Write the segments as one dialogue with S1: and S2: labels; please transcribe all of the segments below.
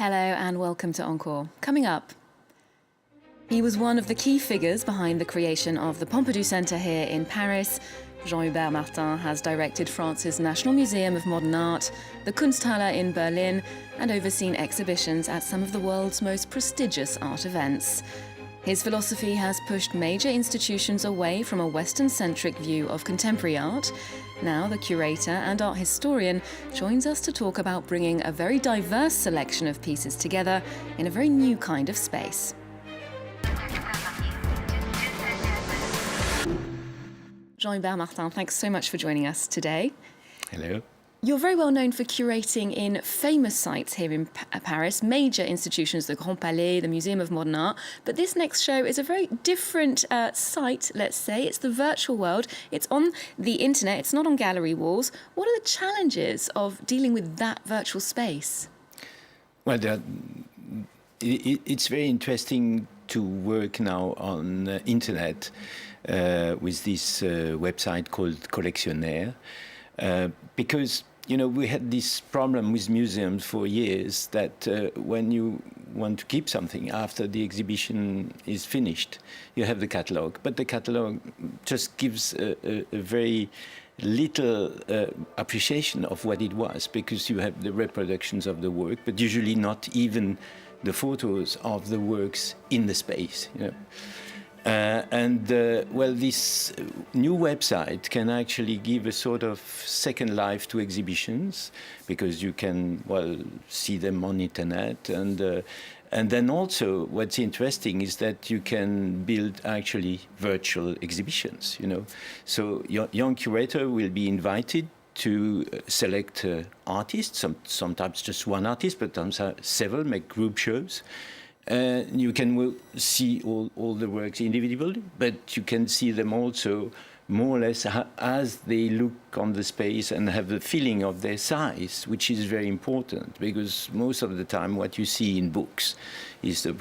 S1: Hello and welcome to Encore. Coming up, he was one of the key figures behind the creation of the Pompidou Centre here in Paris. Jean-Hubert Martin has directed France's National Museum of Modern Art, the Kunsthalle in Berlin, and overseen exhibitions at some of the world's most prestigious art events. His philosophy has pushed major institutions away from a Western-centric view of contemporary art. Now, the curator and art historian joins us to talk about bringing a very diverse selection of pieces together in a very new kind of space. Jean-Hubert Martin, thanks so much for joining us today.
S2: Hello.
S1: You're very well known for curating in famous sites here in Paris, major institutions, the Grand Palais, the Museum of Modern Art. But this next show is a very different site, let's say. It's the virtual world. It's on the internet. It's not on gallery walls. What are the challenges of dealing with that virtual space?
S2: Well, it's very interesting to work now on the internet with this website called Collectionair, because we had this problem with museums for years that when you want to keep something after the exhibition is finished, you have the catalogue, but the catalogue just gives a very little appreciation of what it was, because you have the reproductions of the work, but usually not even the photos of the works in the space. This new website can actually give a sort of second life to exhibitions, because you can, see them on internet. And then also what's interesting is that you can build actually virtual exhibitions, So your young curator will be invited to select artists, sometimes just one artist, but sometimes several, make group shows. You can see all the works individually, but you can see them also more or less as they look on the space and have the feeling of their size, which is very important, because most of the time what you see in books is the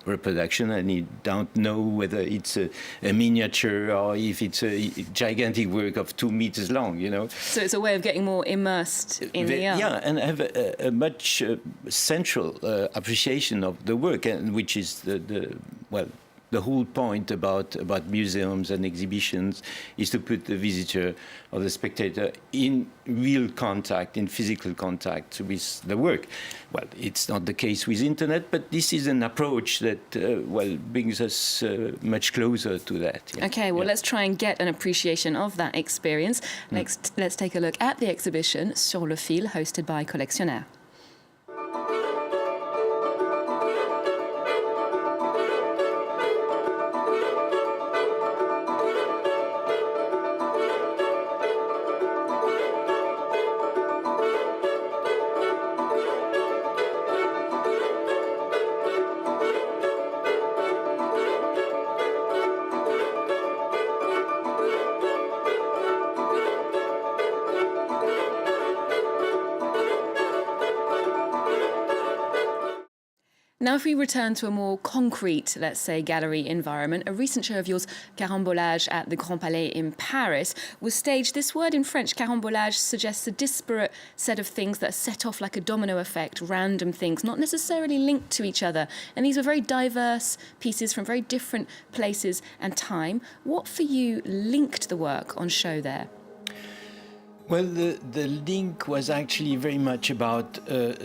S2: reproduction, and you don't know whether it's a miniature or if it's a gigantic work of 2 meters long,
S1: So it's a way of getting more immersed in the art.
S2: Yeah, and have a much central appreciation of the work, and which is the whole point about museums and exhibitions is to put the visitor or the spectator in real contact, in physical contact with the work. Well, it's not the case with internet, but this is an approach that, brings us much closer to that. Yeah.
S1: Okay, let's try and get an appreciation of that experience. Let's take a look at the exhibition Sur le fil, hosted by Collectionair. Now, if we return to a more concrete, let's say, gallery environment, a recent show of yours, Carambolage, at the Grand Palais in Paris, was staged. This word in French, carambolage, suggests a disparate set of things that set off like a domino effect, random things, not necessarily linked to each other. And these were very diverse pieces from very different places and time. What, for you, linked the work on show there?
S2: Well, the link was actually very much about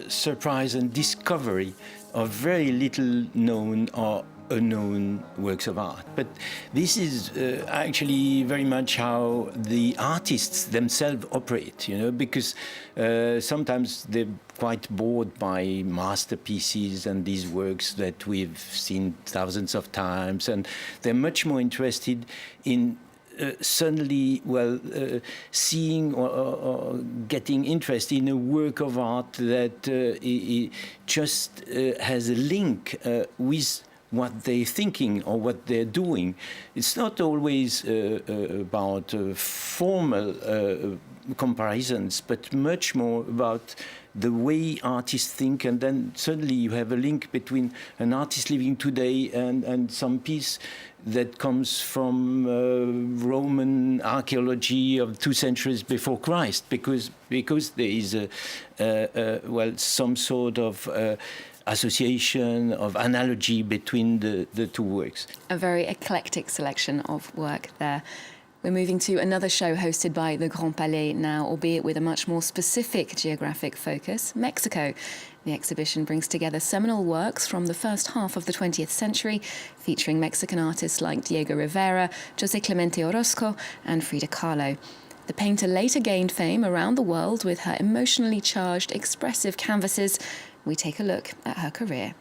S2: surprise and discovery of very little known or unknown works of art. But this is actually very much how the artists themselves operate, because sometimes they're quite bored by masterpieces and these works that we've seen thousands of times, and they're much more interested in suddenly, seeing or getting interest in a work of art that just has a link with what they're thinking or what they're doing. It's not always about formal comparisons, but much more about the way artists think, and then suddenly you have a link between an artist living today and some piece that comes from Roman archaeology of 2 centuries before Christ, because there is some sort of association, of analogy between the two works.
S1: A very eclectic selection of work there. We're moving to another show hosted by the Grand Palais now, albeit with a much more specific geographic focus, Mexico. The exhibition brings together seminal works from the first half of the 20th century, featuring Mexican artists like Diego Rivera, José Clemente Orozco, and Frida Kahlo. The painter later gained fame around the world with her emotionally charged, expressive canvases. We take a look at her career.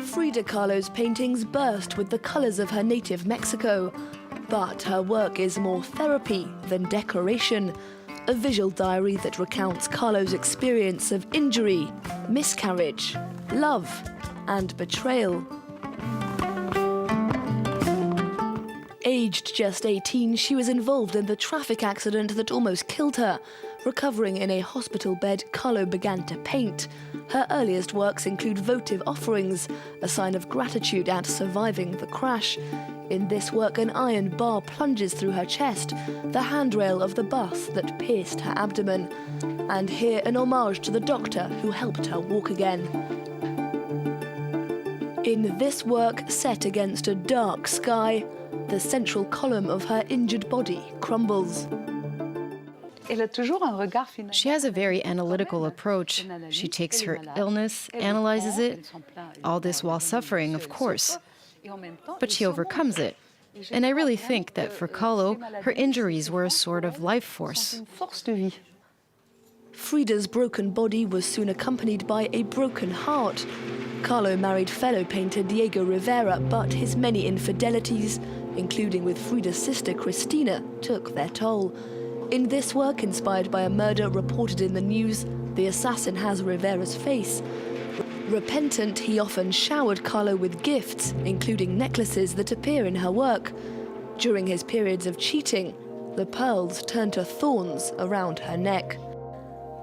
S3: Frida Kahlo's paintings burst with the colours of her native Mexico. But her work is more therapy than decoration, a visual diary that recounts Kahlo's experience of injury, miscarriage, love, and betrayal. Aged just 18, she was involved in the traffic accident that almost killed her. Recovering in a hospital bed, Kahlo began to paint. Her earliest works include votive offerings, a sign of gratitude at surviving the crash. In this work, an iron bar plunges through her chest, the handrail of the bus that pierced her abdomen. And here, an homage to the doctor who helped her walk again. In this work, set against a dark sky, the central column of her injured body crumbles.
S4: She has a very analytical approach. She takes her illness, analyzes it, all this while suffering, of course. But she overcomes it. And I really think that for Kahlo, her injuries were a sort of life force.
S3: Frida's broken body was soon accompanied by a broken heart. Kahlo married fellow painter Diego Rivera, but his many infidelities, including with Frida's sister Cristina, took their toll. In this work, inspired by a murder reported in the news, the assassin has Rivera's face. Repentant, he often showered Kahlo with gifts, including necklaces that appear in her work. During his periods of cheating, the pearls turned to thorns around her neck.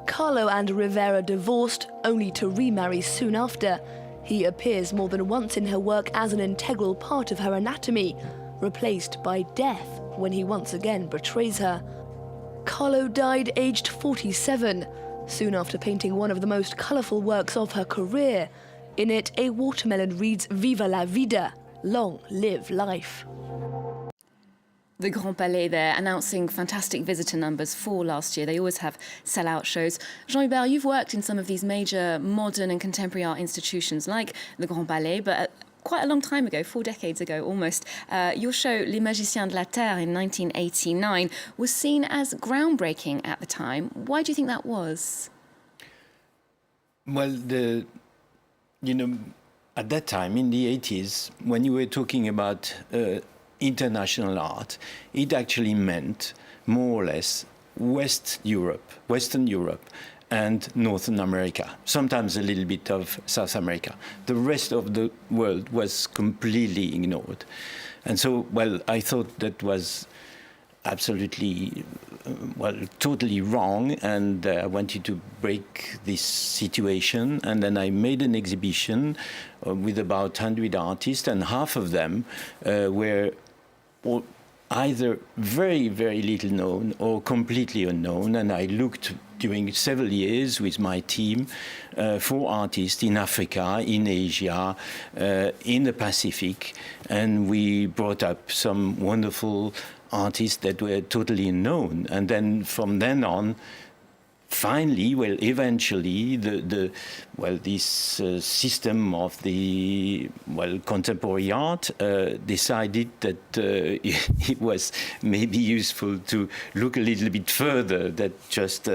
S3: Kahlo and Rivera divorced, only to remarry soon after. He appears more than once in her work as an integral part of her anatomy, replaced by death when he once again betrays her. Kahlo died aged 47, soon after painting one of the most colourful works of her career. In it, a watermelon reads "Viva la vida," long live life.
S1: The Grand Palais there, announcing fantastic visitor numbers for last year. They always have sell-out shows. Jean-Hubert, you've worked in some of these major modern and contemporary art institutions like the Grand Palais, but quite a long time ago, 4 decades ago almost, your show Les Magiciens de la Terre in 1989 was seen as groundbreaking at the time. Why do you think that was?
S2: Well, at that time, in the 80s, when you were talking about international art, it actually meant more or less Western Europe, and Northern America, sometimes a little bit of South America. The rest of the world was completely ignored. And so, well, I thought that was absolutely, totally wrong, and I wanted to break this situation. And then I made an exhibition with about 100 artists, and half of them were either very, very little known or completely unknown. And I looked during several years with my team for artists in Africa, in Asia, in the Pacific, and we brought up some wonderful artists that were totally unknown. And then from then on, finally, eventually, this system of the contemporary art decided that it was maybe useful to look a little bit further than just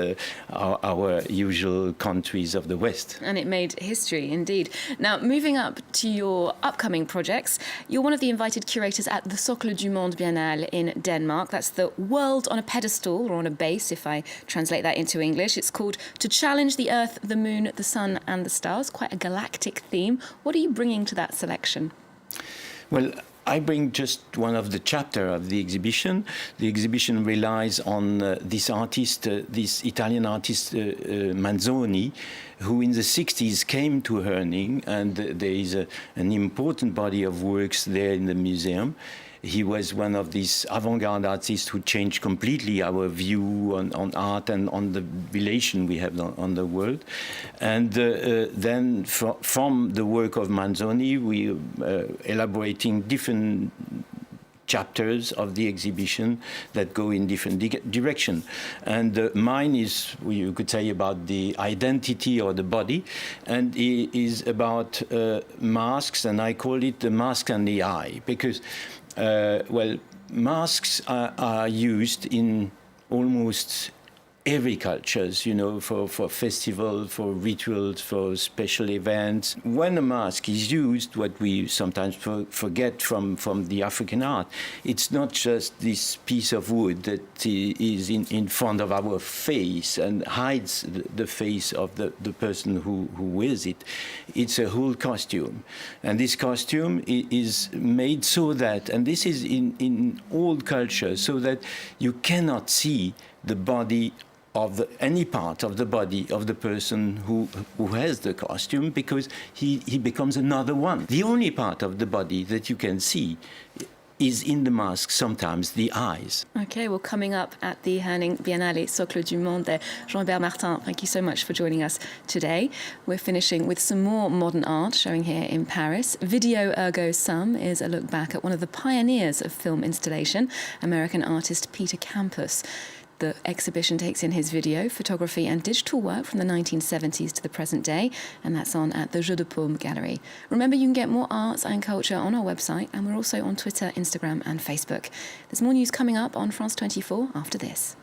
S2: our usual countries of the West.
S1: And it made history, indeed. Now, moving up to your upcoming projects, you're one of the invited curators at the Socle du Monde Biennale in Denmark. That's the world on a pedestal, or on a base, if I translate that into English. It's called To Challenge the Earth, the Moon, the Sun and the Stars. Quite a galactic theme. What are you bringing to that selection?
S2: Well, I bring just one of the chapters of the exhibition. The exhibition relies on this artist, this Italian artist, Manzoni, who in the 60s came to Herning, and there is an important body of works there in the museum. he was one of these avant-garde artists who changed completely our view on art and on the relation we have on the world. And then from the work of Manzoni, we elaborating different chapters of the exhibition that go in different direction. And mine is, you could say, about the identity or the body, and it is about masks, and I call it the mask and the eye, because, well, masks are used in almost every cultures, you know, for festival, for rituals, for special events. When a mask is used, what we sometimes forget from the African art, it's not just this piece of wood that is in front of our face and hides the face of the person who wears it. It's a whole costume. And this costume is made so that, and this is in all cultures, so that you cannot see the body of any part of the body of the person who has the costume, because he becomes another one. The only part of the body that you can see is in the mask, sometimes the eyes.
S1: Okay, well, coming up at the Herning Biennale Socle du Monde there, Jean-Hubert Martin, thank you so much for joining us today. We're finishing with some more modern art showing here in Paris. Video Ergo Sum is a look back at one of the pioneers of film installation, American artist Peter Campus. The exhibition takes in his video, photography and digital work from the 1970s to the present day, and that's on at the Jeu de Paume Gallery. Remember, you can get more arts and culture on our website, and we're also on Twitter, Instagram and Facebook. There's more news coming up on France 24 after this.